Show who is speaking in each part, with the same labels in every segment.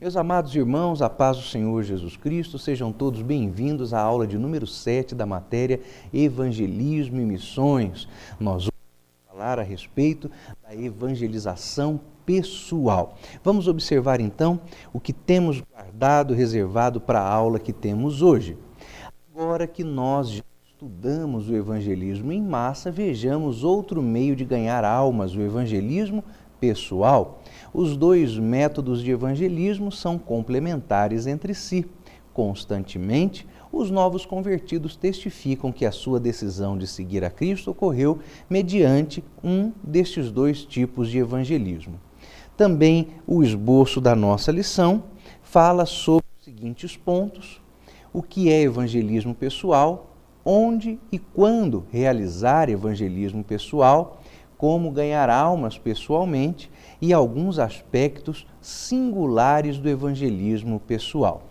Speaker 1: Meus amados irmãos, a paz do Senhor Jesus Cristo, sejam todos bem-vindos à aula de número 7 da matéria Evangelismo e Missões. Nós vamos falar a respeito da evangelização pessoal. Vamos observar então o que temos guardado, reservado para a aula que temos hoje. Agora que nós já estudamos o evangelismo em massa, vejamos outro meio de ganhar almas, o evangelismo pessoal. Os dois métodos de evangelismo são complementares entre si. Constantemente, os novos convertidos testificam que a sua decisão de seguir a Cristo ocorreu mediante um destes dois tipos de evangelismo. Também o esboço da nossa lição fala sobre os seguintes pontos: o que é evangelismo pessoal, onde e quando realizar evangelismo pessoal, como ganhar almas pessoalmente e alguns aspectos singulares do evangelismo pessoal.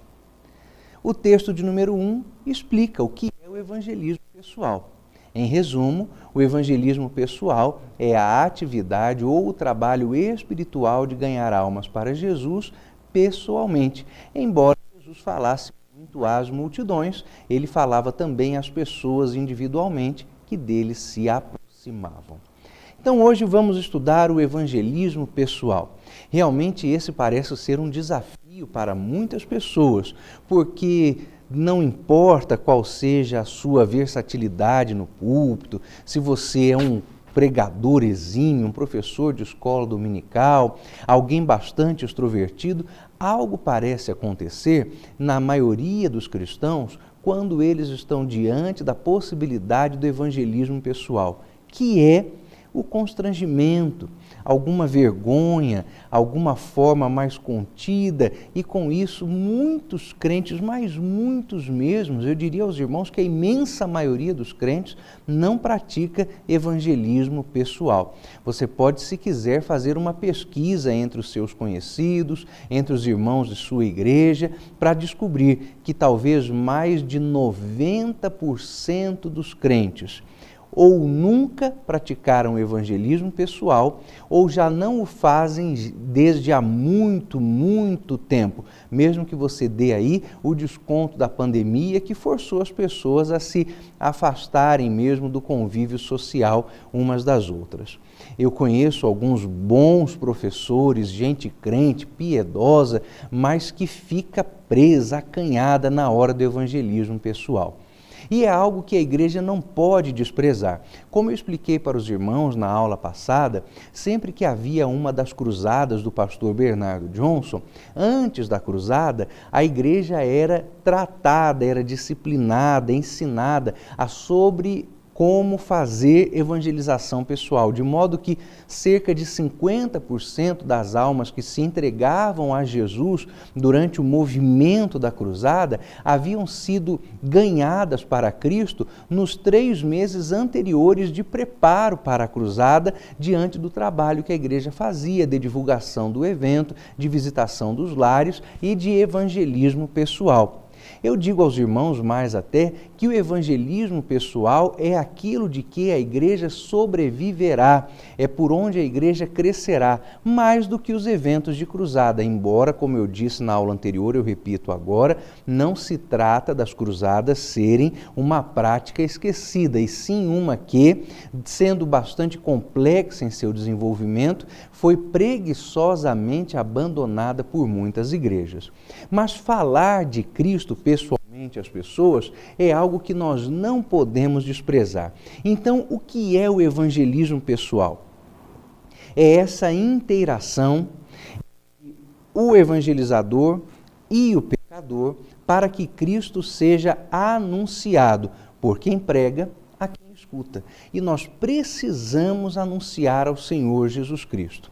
Speaker 1: O texto de número 1 explica o que é o evangelismo pessoal. Em resumo, o evangelismo pessoal é a atividade ou o trabalho espiritual de ganhar almas para Jesus pessoalmente. Embora Jesus falasse muito às multidões, ele falava também às pessoas individualmente que dele se aproximavam. Então hoje vamos estudar o evangelismo pessoal. Realmente esse parece ser um desafio para muitas pessoas, porque não importa qual seja a sua versatilidade no púlpito, se você é um pregador exímio, um professor de escola dominical, alguém bastante extrovertido, algo parece acontecer na maioria dos cristãos quando eles estão diante da possibilidade do evangelismo pessoal, que é o constrangimento, alguma vergonha, alguma forma mais contida, e com isso muitos crentes, mas muitos mesmos, eu diria aos irmãos que a imensa maioria dos crentes não pratica evangelismo pessoal. Você pode, se quiser, fazer uma pesquisa entre os seus conhecidos, entre os irmãos de sua igreja, para descobrir que talvez mais de 90% dos crentes ou nunca praticaram evangelismo pessoal, ou já não o fazem desde há muito tempo, mesmo que você dê aí o desconto da pandemia que forçou as pessoas a se afastarem mesmo do convívio social umas das outras. Eu conheço alguns bons professores, gente crente, piedosa, mas que fica presa, acanhada na hora do evangelismo pessoal. E é algo que a igreja não pode desprezar. Como eu expliquei para os irmãos na aula passada, sempre que havia uma das cruzadas do pastor Bernardo Johnson, antes da cruzada, a igreja era tratada, era disciplinada, ensinada sobre como fazer evangelização pessoal, de modo que cerca de 50% das almas que se entregavam a Jesus durante o movimento da cruzada haviam sido ganhadas para Cristo nos 3 meses anteriores de preparo para a cruzada, diante do trabalho que a igreja fazia de divulgação do evento, de visitação dos lares e de evangelismo pessoal. Eu digo aos irmãos mais até que o evangelismo pessoal é aquilo de que a igreja sobreviverá, é por onde a igreja crescerá, mais do que os eventos de cruzada, embora, como eu disse na aula anterior, eu repito agora, não se trata das cruzadas serem uma prática esquecida, e sim uma que, sendo bastante complexa em seu desenvolvimento, foi preguiçosamente abandonada por muitas igrejas. Mas falar de Cristo pessoalmente às pessoas é algo que nós não podemos desprezar. Então, o que é o evangelismo pessoal? É essa interação entre o evangelizador e o pecador para que Cristo seja anunciado por quem prega a quem escuta. E nós precisamos anunciar ao Senhor Jesus Cristo.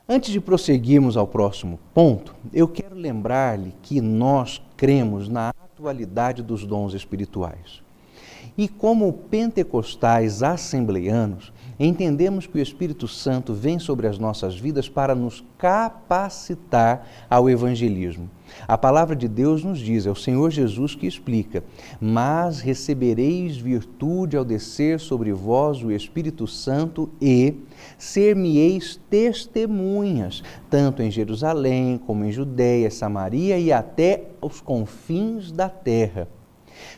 Speaker 1: Antes de prosseguirmos ao próximo ponto, eu quero lembrar-lhe que nós cremos na atualidade dos dons espirituais. E como pentecostais assembleianos, entendemos que o Espírito Santo vem sobre as nossas vidas para nos capacitar ao evangelismo. A palavra de Deus nos diz, é o Senhor Jesus que explica: mas recebereis virtude ao descer sobre vós o Espírito Santo e ser-me-eis testemunhas, tanto em Jerusalém como em Judéia, Samaria e até os confins da terra.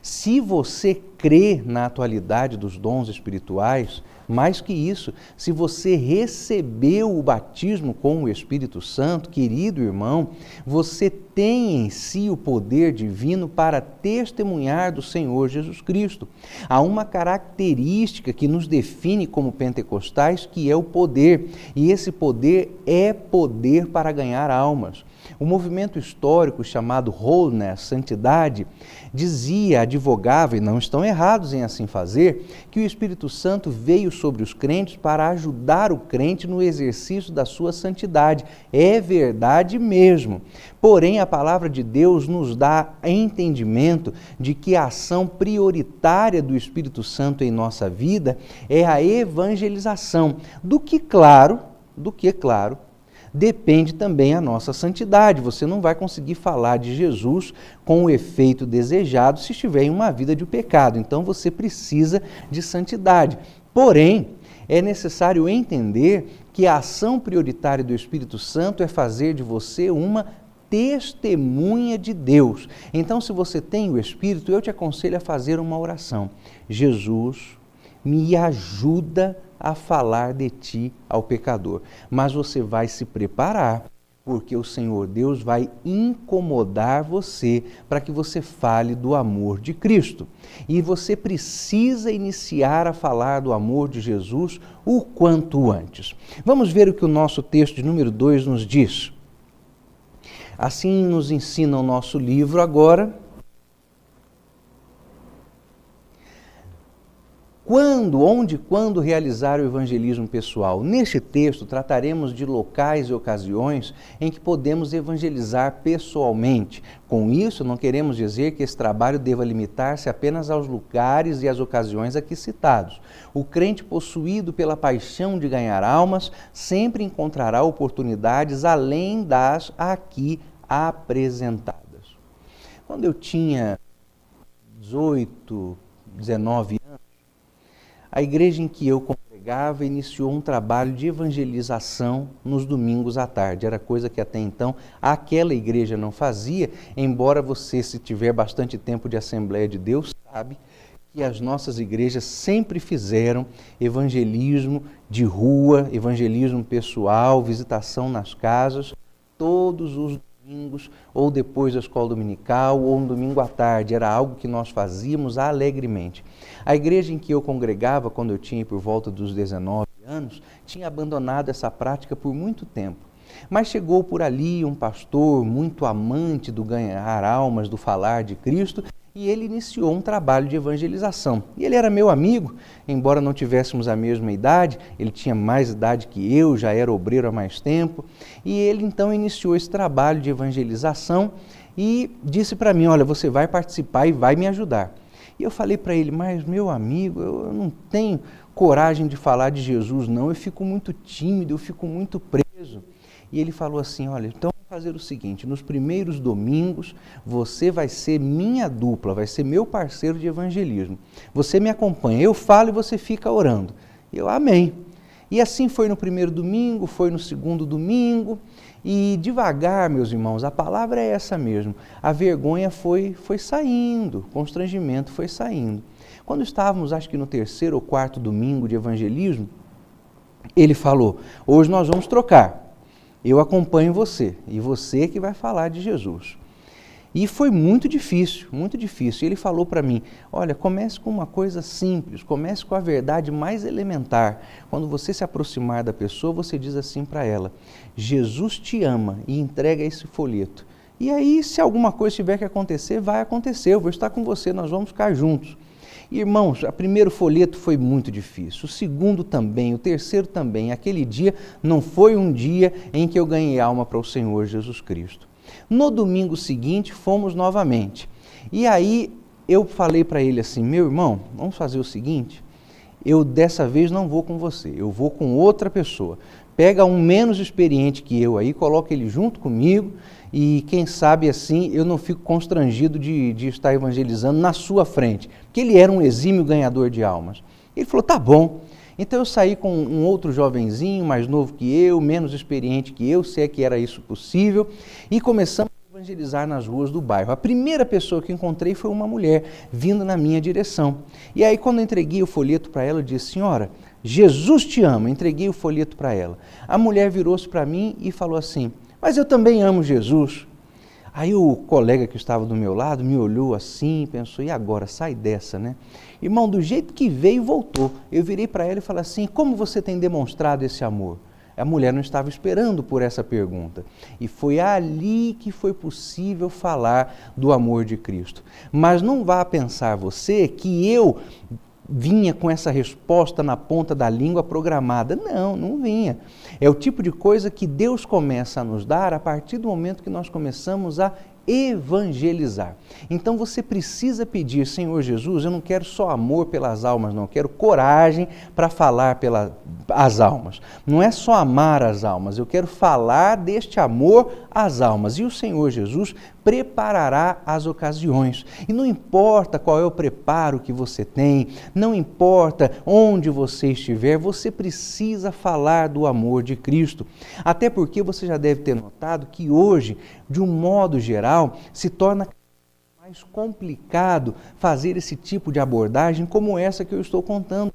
Speaker 1: Se você crê na atualidade dos dons espirituais, mais que isso, se você recebeu o batismo com o Espírito Santo, querido irmão, você tem em si o poder divino para testemunhar do Senhor Jesus Cristo. Há uma característica que nos define como pentecostais, que é o poder, e esse poder é poder para ganhar almas. O movimento histórico chamado Holiness, Santidade, dizia, advogava, e não estão errados em assim fazer, que o Espírito Santo veio sobre os crentes para ajudar o crente no exercício da sua santidade. É verdade mesmo. Porém, a palavra de Deus nos dá entendimento de que a ação prioritária do Espírito Santo em nossa vida é a evangelização, do que, claro, depende também a nossa santidade. Você não vai conseguir falar de Jesus com o efeito desejado se estiver em uma vida de pecado. Então você precisa de santidade. Porém, é necessário entender que a ação prioritária do Espírito Santo é fazer de você uma testemunha de Deus. Então, se você tem o Espírito, eu te aconselho a fazer uma oração. Jesus, me ajuda a falar de ti ao pecador. Mas você vai se preparar, porque o Senhor Deus vai incomodar você para que você fale do amor de Cristo. E você precisa iniciar a falar do amor de Jesus o quanto antes. Vamos ver o que o nosso texto de número 2 nos diz. Assim nos ensina o nosso livro agora. Quando realizar o evangelismo pessoal? Neste texto, trataremos de locais e ocasiões em que podemos evangelizar pessoalmente. Com isso, não queremos dizer que esse trabalho deva limitar-se apenas aos lugares e às ocasiões aqui citados. O crente possuído pela paixão de ganhar almas sempre encontrará oportunidades além das aqui apresentadas. Quando eu tinha 18, 19 anos, a igreja em que eu congregava iniciou um trabalho de evangelização nos domingos à tarde. Era coisa que até então aquela igreja não fazia, embora você, se tiver bastante tempo de Assembleia de Deus, sabe que as nossas igrejas sempre fizeram evangelismo de rua, evangelismo pessoal, visitação nas casas, todos os domingos, ou depois da escola dominical, ou no domingo à tarde. Era algo que nós fazíamos alegremente. A igreja em que eu congregava, quando eu tinha por volta dos 19 anos, tinha abandonado essa prática por muito tempo. Mas chegou por ali um pastor muito amante do ganhar almas, do falar de Cristo, e ele iniciou um trabalho de evangelização. E ele era meu amigo, embora não tivéssemos a mesma idade, ele tinha mais idade que eu, já era obreiro há mais tempo, e ele então iniciou esse trabalho de evangelização e disse para mim: olha, você vai participar e vai me ajudar. E eu falei para ele: mas meu amigo, eu não tenho coragem de falar de Jesus não, eu fico muito tímido, eu fico muito preso. E ele falou assim: olha, então fazer o seguinte, nos primeiros domingos você vai ser minha dupla, vai ser meu parceiro de evangelismo. Você me acompanha, eu falo e você fica orando. E eu, amém. E assim foi no primeiro domingo, foi no segundo domingo, e devagar, meus irmãos, a palavra é essa mesmo, a vergonha foi saindo, o constrangimento foi saindo. Quando estávamos, acho que no terceiro ou quarto domingo de evangelismo, ele falou: hoje nós vamos trocar. Eu acompanho você, e você que vai falar de Jesus. E foi muito difícil, muito difícil. Ele falou para mim: olha, comece com uma coisa simples, comece com a verdade mais elementar. Quando você se aproximar da pessoa, você diz assim para ela: Jesus te ama, e entrega esse folheto. E aí, se alguma coisa tiver que acontecer, vai acontecer, eu vou estar com você, nós vamos ficar juntos. Irmãos, o primeiro folheto foi muito difícil, o segundo também, o terceiro também. Aquele dia não foi um dia em que eu ganhei alma para o Senhor Jesus Cristo. No domingo seguinte, fomos novamente. E aí eu falei para ele assim: meu irmão, vamos fazer o seguinte, eu dessa vez não vou com você, eu vou com outra pessoa. Pega um menos experiente que eu aí, coloca ele junto comigo e quem sabe assim eu não fico constrangido de estar evangelizando na sua frente, porque ele era um exímio ganhador de almas. Ele falou, tá bom. Então eu saí com um outro jovenzinho, mais novo que eu, menos experiente que eu, se é que era isso possível, e começamos a evangelizar nas ruas do bairro. A primeira pessoa que encontrei foi uma mulher, vindo na minha direção. E aí quando eu entreguei o folheto para ela, eu disse, senhora, Jesus te ama, entreguei o folheto para ela. A mulher virou-se para mim e falou assim, mas eu também amo Jesus. Aí o colega que estava do meu lado me olhou assim, pensou, e agora, sai dessa, né? Irmão, do jeito que veio, voltou. Eu virei para ela e falei assim, como você tem demonstrado esse amor? A mulher não estava esperando por essa pergunta. E foi ali que foi possível falar do amor de Cristo. Mas não vá pensar você que eu vinha com essa resposta na ponta da língua programada. Não, não vinha. É o tipo de coisa que Deus começa a nos dar a partir do momento que nós começamos a evangelizar. Então você precisa pedir, Senhor Jesus, eu não quero só amor pelas almas, não, eu quero coragem para falar pelas almas. Não é só amar as almas, eu quero falar deste amor às almas. E o Senhor Jesus preparará as ocasiões. E não importa qual é o preparo que você tem, não importa onde você estiver, você precisa falar do amor de Cristo. Até porque você já deve ter notado que hoje, de um modo geral, se torna mais complicado fazer esse tipo de abordagem como essa que eu estou contando.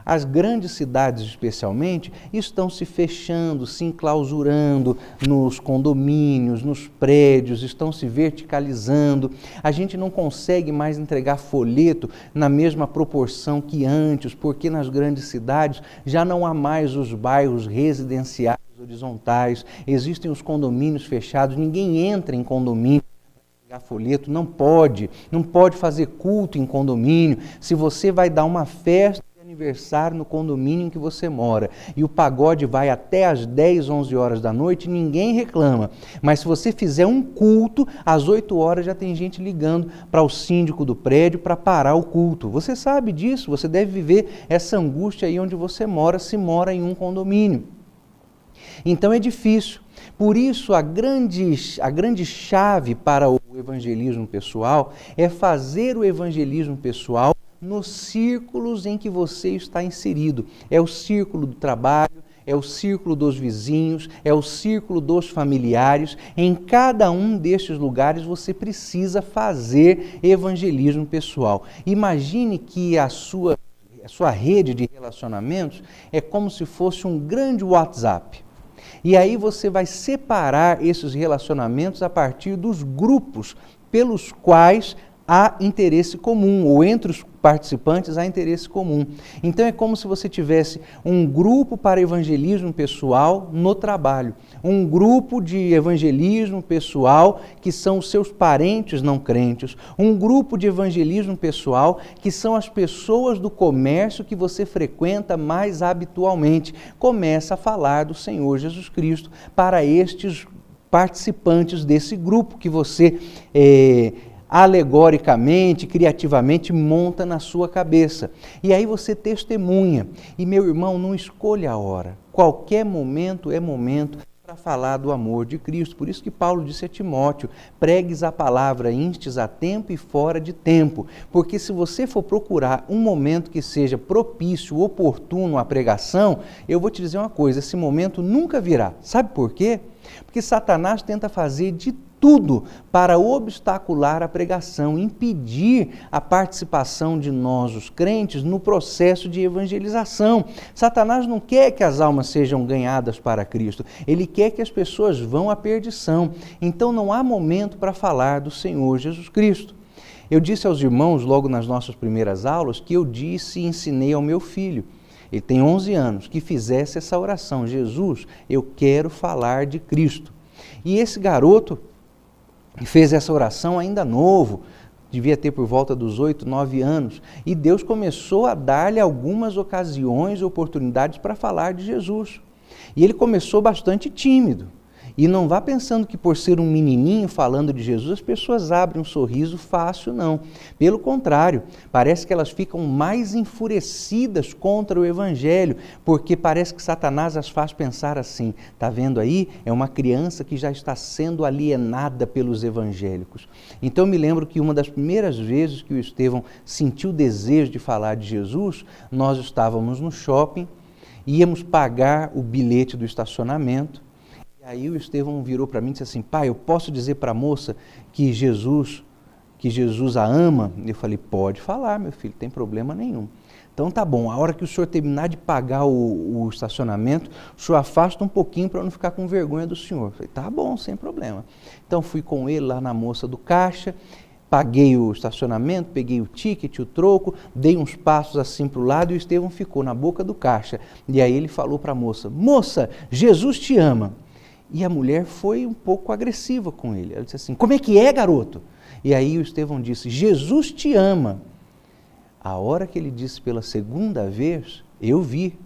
Speaker 1: As grandes cidades, especialmente, estão se fechando, se enclausurando nos condomínios, nos prédios, estão se verticalizando. A gente não consegue mais entregar folheto na mesma proporção que antes, porque nas grandes cidades já não há mais os bairros residenciais horizontais, existem os condomínios fechados, ninguém entra em condomínio para pegar folheto, não pode fazer culto em condomínio. Se você vai dar uma festa de aniversário no condomínio em que você mora e o pagode vai até às 10, 11 horas da noite, ninguém reclama. Mas se você fizer um culto, às 8 horas já tem gente ligando para o síndico do prédio para parar o culto. Você sabe disso, você deve viver essa angústia aí onde você mora, se mora em um condomínio. Então é difícil. Por isso, a grande chave para o evangelismo pessoal é fazer o evangelismo pessoal nos círculos em que você está inserido. É o círculo do trabalho, é o círculo dos vizinhos, é o círculo dos familiares. Em cada um destes lugares você precisa fazer evangelismo pessoal. Imagine que a sua rede de relacionamentos é como se fosse um grande WhatsApp. E aí você vai separar esses relacionamentos a partir dos grupos pelos quais há interesse comum, ou entre os participantes há interesse comum. Então é como se você tivesse um grupo para evangelismo pessoal no trabalho, um grupo de evangelismo pessoal que são os seus parentes não crentes, um grupo de evangelismo pessoal que são as pessoas do comércio que você frequenta mais habitualmente. Começa a falar do Senhor Jesus Cristo para estes participantes desse grupo que você alegoricamente, criativamente, monta na sua cabeça. E aí você testemunha. E, meu irmão, não escolha a hora. Qualquer momento é momento para falar do amor de Cristo. Por isso que Paulo disse a Timóteo, pregues a palavra, instes a tempo e fora de tempo. Porque se você for procurar um momento que seja propício, oportuno à pregação, eu vou te dizer uma coisa, esse momento nunca virá. Sabe por quê? Porque Satanás tenta fazer de tudo para obstacular a pregação, impedir a participação de nós, os crentes, no processo de evangelização. Satanás não quer que as almas sejam ganhadas para Cristo, ele quer que as pessoas vão à perdição. Então não há momento para falar do Senhor Jesus Cristo. Eu disse aos irmãos, logo nas nossas primeiras aulas, que eu disse e ensinei ao meu filho, ele tem 11 anos, que fizesse essa oração: Jesus, eu quero falar de Cristo. E esse garoto fez essa oração ainda novo, devia ter por volta dos 8, 9 anos, e Deus começou a dar-lhe algumas ocasiões, oportunidades para falar de Jesus. E ele começou bastante tímido. E não vá pensando que por ser um menininho falando de Jesus, as pessoas abrem um sorriso fácil, não. Pelo contrário, parece que elas ficam mais enfurecidas contra o Evangelho, porque parece que Satanás as faz pensar assim, está vendo aí? É uma criança que já está sendo alienada pelos evangélicos. Então eu me lembro que uma das primeiras vezes que o Estevão sentiu o desejo de falar de Jesus, nós estávamos no shopping, íamos pagar o bilhete do estacionamento. Aí o Estevão virou para mim e disse assim: pai, eu posso dizer para a moça que Jesus a ama? Eu falei: pode falar, meu filho, não tem problema nenhum. Então tá bom, a hora que o senhor terminar de pagar o estacionamento, o senhor afasta um pouquinho para eu não ficar com vergonha do senhor. Eu falei: tá bom, sem problema. Então fui com ele lá na moça do caixa, paguei o estacionamento, peguei o ticket, o troco, dei uns passos assim para o lado e o Estevão ficou na boca do caixa. E aí ele falou para a moça: moça, Jesus te ama. E a mulher foi um pouco agressiva com ele. Ela disse assim: como é que é, garoto? E aí o Estevão disse: Jesus te ama. A hora que ele disse pela segunda vez, eu vi.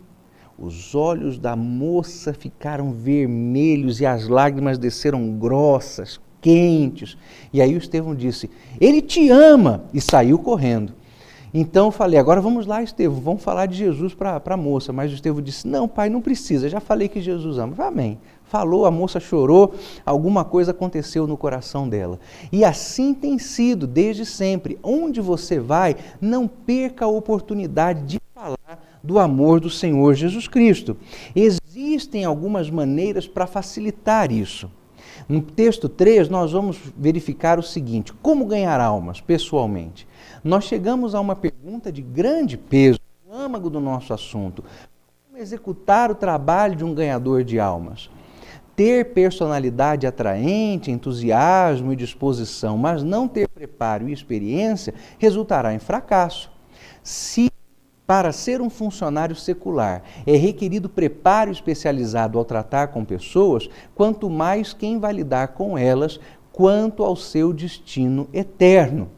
Speaker 1: Os olhos da moça ficaram vermelhos e as lágrimas desceram grossas, quentes. E aí o Estevão disse: ele te ama. E saiu correndo. Então eu falei: agora vamos lá, Estevão, vamos falar de Jesus para a moça. Mas o Estevão disse: não, pai, não precisa, já falei que Jesus ama. Amém. Falou, a moça chorou, alguma coisa aconteceu no coração dela. E assim tem sido desde sempre. Onde você vai, não perca a oportunidade de falar do amor do Senhor Jesus Cristo. Existem algumas maneiras para facilitar isso. No texto 3, nós vamos verificar o seguinte: como ganhar almas pessoalmente? Nós chegamos a uma pergunta de grande peso, no âmago do nosso assunto: como executar o trabalho de um ganhador de almas? Ter personalidade atraente, entusiasmo e disposição, mas não ter preparo e experiência, resultará em fracasso. Se para ser um funcionário secular é requerido preparo especializado ao tratar com pessoas, quanto mais quem vai lidar com elas, quanto ao seu destino eterno.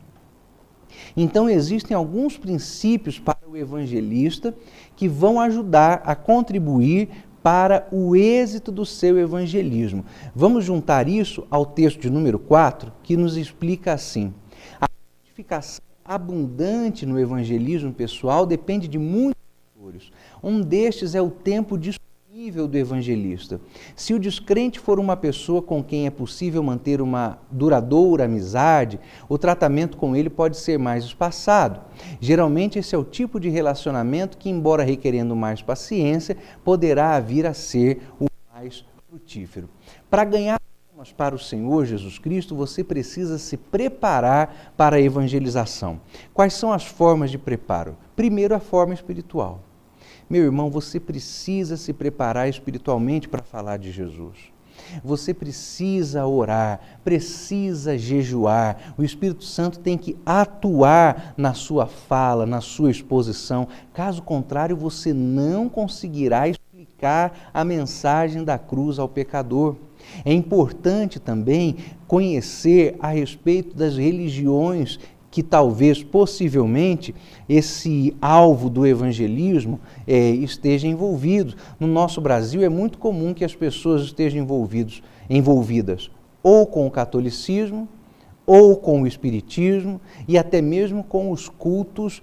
Speaker 1: Então existem alguns princípios para o evangelista que vão ajudar a contribuir para o êxito do seu evangelismo. Vamos juntar isso ao texto de número 4, que nos explica assim: a frutificação abundante no evangelismo pessoal depende de muitos fatores. Um destes é o tempo disponível do evangelista. Se o descrente for uma pessoa com quem é possível manter uma duradoura amizade, o tratamento com ele pode ser mais espaçado. Geralmente esse é o tipo de relacionamento que, embora requerendo mais paciência, poderá vir a ser o mais frutífero. Para ganhar almas para o Senhor Jesus Cristo, você precisa se preparar para a evangelização. Quais são as formas de preparo? Primeiro, a forma espiritual. Meu irmão, você precisa se preparar espiritualmente para falar de Jesus. Você precisa orar, precisa jejuar. O Espírito Santo tem que atuar na sua fala, na sua exposição. Caso contrário, você não conseguirá explicar a mensagem da cruz ao pecador. É importante também conhecer a respeito das religiões que talvez, possivelmente, esse alvo do evangelismo esteja envolvido. No nosso Brasil é muito comum que as pessoas estejam envolvidas ou com o catolicismo, ou com o espiritismo e até mesmo com os cultos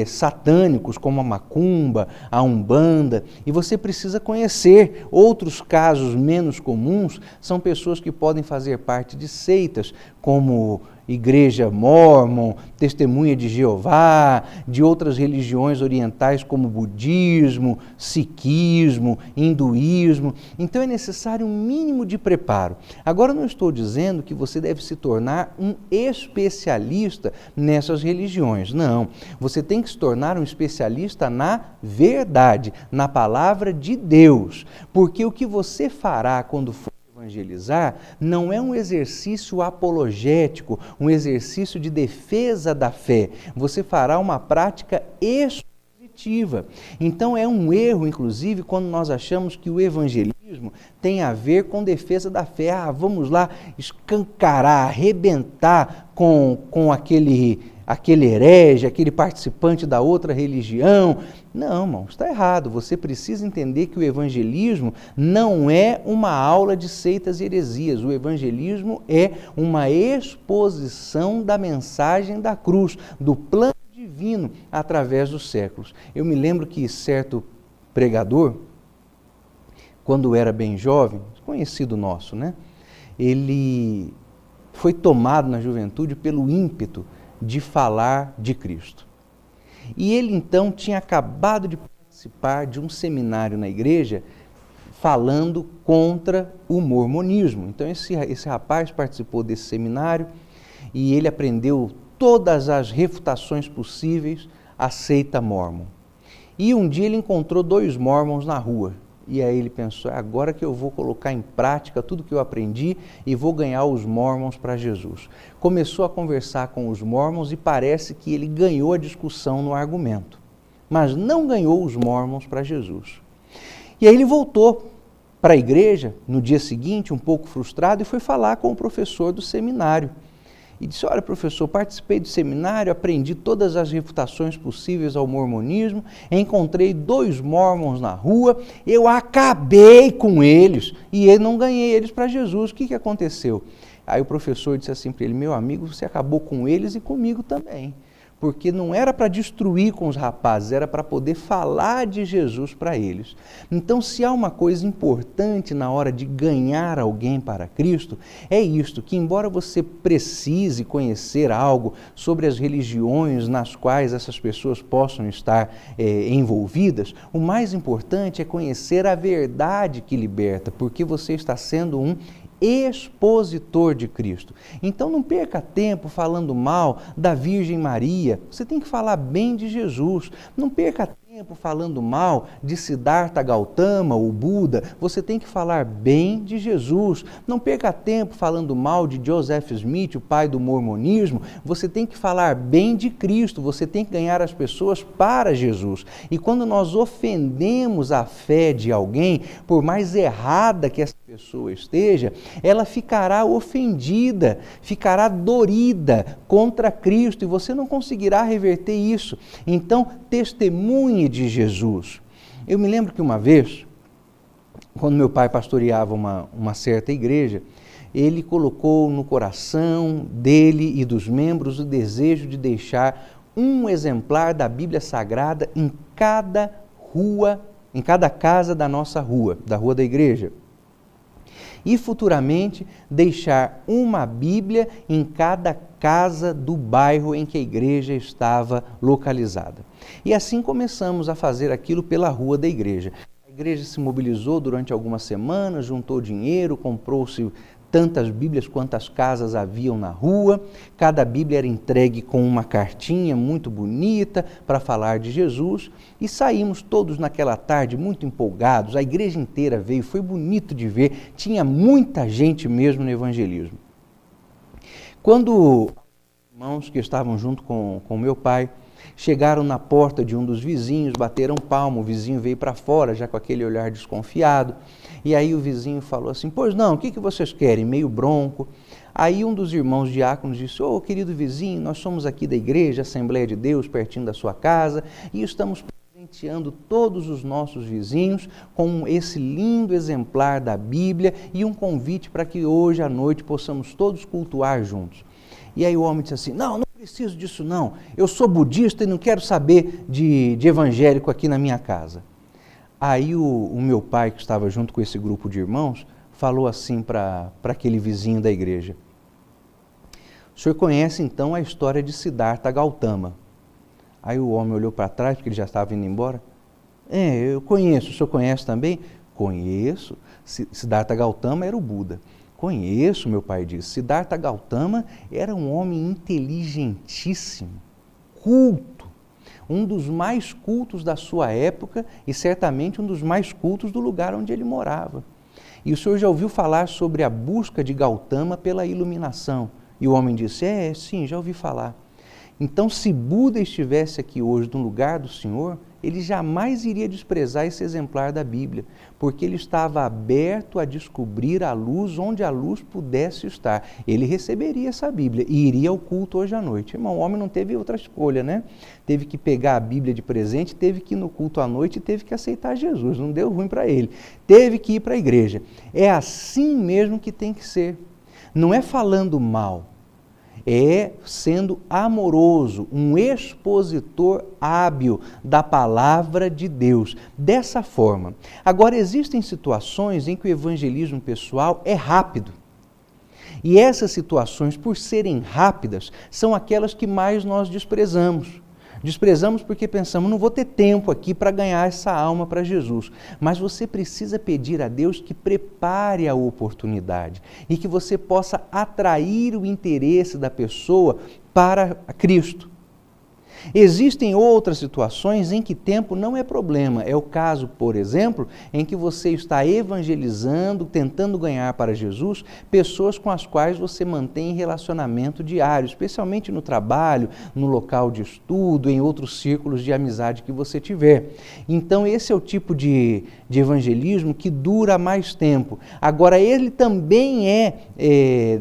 Speaker 1: satânicos, como a macumba, a umbanda. E você precisa conhecer outros casos menos comuns, são pessoas que podem fazer parte de seitas, como Igreja Mórmon, Testemunha de Jeová, de outras religiões orientais como budismo, sikhismo, hinduísmo. Então é necessário um mínimo de preparo. Agora não estou dizendo que você deve se tornar um especialista nessas religiões. Não, você tem que se tornar um especialista na verdade, na palavra de Deus. Porque o que você fará quando for evangelizar não é um exercício apologético, um exercício de defesa da fé. Você fará uma prática expositiva. Então é um erro, inclusive, quando nós achamos que o evangelismo tem a ver com defesa da fé. Vamos lá escancarar, arrebentar com aquele aquele herege, aquele participante da outra religião. Não, irmão, está errado. Você precisa entender que o evangelismo não é uma aula de seitas e heresias. O evangelismo é uma exposição da mensagem da cruz, do plano divino através dos séculos. Eu me lembro que certo pregador, quando era bem jovem, conhecido nosso, né? Ele foi tomado na juventude pelo ímpeto de falar de Cristo. E ele então tinha acabado de participar de um seminário na igreja falando contra o mormonismo. Então esse rapaz participou desse seminário e ele aprendeu todas as refutações possíveis à seita mórmon. E um dia ele encontrou 2 mórmons na rua. E aí ele pensou, agora que eu vou colocar em prática tudo que eu aprendi e vou ganhar os mórmons para Jesus. Começou a conversar com os mórmons e parece que ele ganhou a discussão no argumento, mas não ganhou os mórmons para Jesus. E aí ele voltou para a igreja no dia seguinte, um pouco frustrado, e foi falar com o professor do seminário. E disse, olha professor, participei do seminário, aprendi todas as refutações possíveis ao mormonismo, encontrei 2 mórmons na rua, eu acabei com eles e eu não ganhei eles para Jesus. O que aconteceu? Aí o professor disse assim para ele, meu amigo, você acabou com eles e comigo também. Porque não era para destruir com os rapazes, era para poder falar de Jesus para eles. Então, se há uma coisa importante na hora de ganhar alguém para Cristo, é isto, que embora você precise conhecer algo sobre as religiões nas quais essas pessoas possam estar envolvidas, o mais importante é conhecer a verdade que liberta, porque você está sendo um expositor de Cristo. Então não perca tempo falando mal da Virgem Maria, você tem que falar bem de Jesus. Não perca tempo falando mal de Siddhartha Gautama, o Buda, você tem que falar bem de Jesus. Não perca tempo falando mal de Joseph Smith, o pai do mormonismo, você tem que falar bem de Cristo, você tem que ganhar as pessoas para Jesus. E quando nós ofendemos a fé de alguém, por mais errada que essa pessoa esteja, ela ficará ofendida, ficará dorida contra Cristo e você não conseguirá reverter isso. Então, testemunhe de Jesus. Eu me lembro que uma vez, quando meu pai pastoreava uma certa igreja, ele colocou no coração dele e dos membros o desejo de deixar um exemplar da Bíblia Sagrada em cada rua, em cada casa da nossa rua, da rua da igreja. E futuramente deixar uma Bíblia em cada casa do bairro em que a igreja estava localizada. E assim começamos a fazer aquilo pela rua da igreja. A igreja se mobilizou durante algumas semanas, juntou dinheiro, comprou-se tantas Bíblias quantas casas haviam na rua, cada Bíblia era entregue com uma cartinha muito bonita para falar de Jesus e saímos todos naquela tarde muito empolgados, a igreja inteira veio, foi bonito de ver, tinha muita gente mesmo no evangelismo. Quando os irmãos que estavam junto com meu pai chegaram na porta de um dos vizinhos, bateram palma, o vizinho veio para fora já com aquele olhar desconfiado. E aí o vizinho falou assim, pois não, o que vocês querem? Meio bronco. Aí um dos irmãos diáconos disse, ô querido vizinho, nós somos aqui da igreja, Assembleia de Deus, pertinho da sua casa, e estamos presenteando todos os nossos vizinhos com esse lindo exemplar da Bíblia e um convite para que hoje à noite possamos todos cultuar juntos. E aí o homem disse assim, não preciso disso não, eu sou budista e não quero saber de evangélico aqui na minha casa. Aí o meu pai, que estava junto com esse grupo de irmãos, falou assim para aquele vizinho da igreja, o senhor conhece então a história de Siddhartha Gautama? Aí o homem olhou para trás, porque ele já estava indo embora, eu conheço, o senhor conhece também? Conheço, Siddhartha Gautama era o Buda. Conheço, meu pai disse, Siddhartha Gautama era um homem inteligentíssimo, culto, um dos mais cultos da sua época e certamente um dos mais cultos do lugar onde ele morava. E o senhor já ouviu falar sobre a busca de Gautama pela iluminação? E o homem disse, sim, já ouvi falar. Então, se Buda estivesse aqui hoje no lugar do Senhor, ele jamais iria desprezar esse exemplar da Bíblia, porque ele estava aberto a descobrir a luz onde a luz pudesse estar. Ele receberia essa Bíblia e iria ao culto hoje à noite. Irmão, o homem não teve outra escolha, né? Teve que pegar a Bíblia de presente, teve que ir no culto à noite e teve que aceitar Jesus. Não deu ruim para ele. Teve que ir para a igreja. É assim mesmo que tem que ser. Não é falando mal. É sendo amoroso, um expositor hábil da palavra de Deus, dessa forma. Agora, existem situações em que o evangelismo pessoal é rápido. E essas situações, por serem rápidas, são aquelas que mais nós desprezamos. Desprezamos porque pensamos, não vou ter tempo aqui para ganhar essa alma para Jesus. Mas você precisa pedir a Deus que prepare a oportunidade e que você possa atrair o interesse da pessoa para Cristo. Existem outras situações em que tempo não é problema. É o caso, por exemplo, em que você está evangelizando, tentando ganhar para Jesus, pessoas com as quais você mantém relacionamento diário, especialmente no trabalho, no local de estudo, em outros círculos de amizade que você tiver. Então, esse é o tipo de evangelismo que dura mais tempo. Agora, ele também é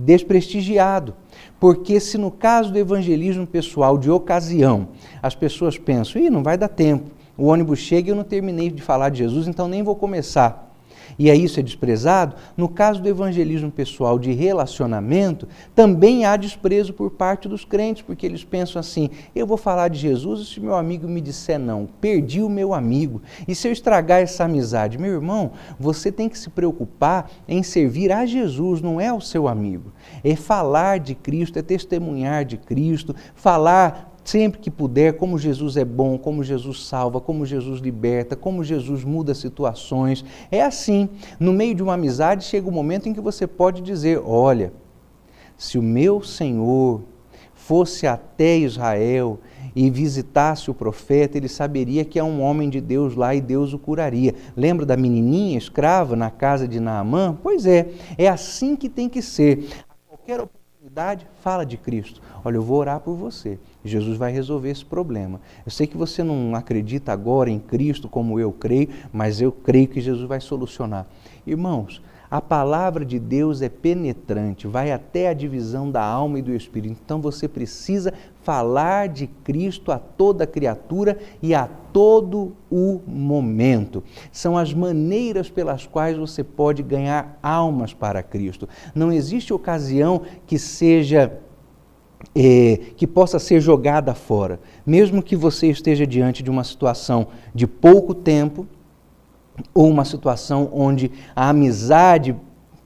Speaker 1: desprestigiado. Porque se no caso do evangelismo pessoal de ocasião, as pessoas pensam, não vai dar tempo, o ônibus chega e eu não terminei de falar de Jesus, então nem vou começar. E aí isso é desprezado. No caso do evangelismo pessoal de relacionamento, também há desprezo por parte dos crentes, porque eles pensam assim, eu vou falar de Jesus e se meu amigo me disser não, perdi o meu amigo. E se eu estragar essa amizade? Meu irmão, você tem que se preocupar em servir a Jesus, não é ao seu amigo. É falar de Cristo, é testemunhar de Cristo, falar sempre que puder, como Jesus é bom, como Jesus salva, como Jesus liberta, como Jesus muda situações. É assim, no meio de uma amizade chega um momento em que você pode dizer, olha, se o meu Senhor fosse até Israel e visitasse o profeta, ele saberia que é um homem de Deus lá e Deus o curaria. Lembra da menininha escrava na casa de Naamã? Pois é assim que tem que ser. A qualquer oportunidade, fala de Cristo. Olha, eu vou orar por você. Jesus vai resolver esse problema. Eu sei que você não acredita agora em Cristo como eu creio, mas eu creio que Jesus vai solucionar. Irmãos, a palavra de Deus é penetrante, vai até a divisão da alma e do espírito. Então você precisa falar de Cristo a toda criatura e a todo o momento. São as maneiras pelas quais você pode ganhar almas para Cristo. Não existe ocasião que possa ser jogada fora. Mesmo que você esteja diante de uma situação de pouco tempo, ou uma situação onde a amizade,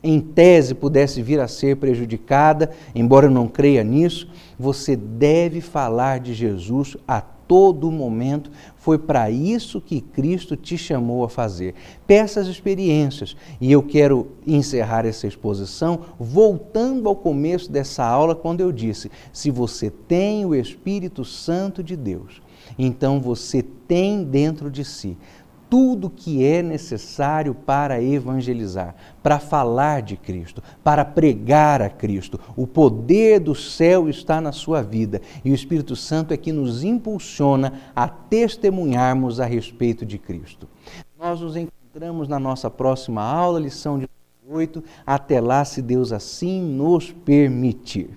Speaker 1: em tese, pudesse vir a ser prejudicada, embora eu não creia nisso, você deve falar de Jesus a todo momento. Foi para isso que Cristo te chamou a fazer. Peça as experiências. E eu quero encerrar essa exposição voltando ao começo dessa aula, quando eu disse, se você tem o Espírito Santo de Deus, então você tem dentro de si tudo que é necessário para evangelizar, para falar de Cristo, para pregar a Cristo. O poder do céu está na sua vida e o Espírito Santo é que nos impulsiona a testemunharmos a respeito de Cristo. Nós nos encontramos na nossa próxima aula, lição de 8. Até lá, se Deus assim nos permitir.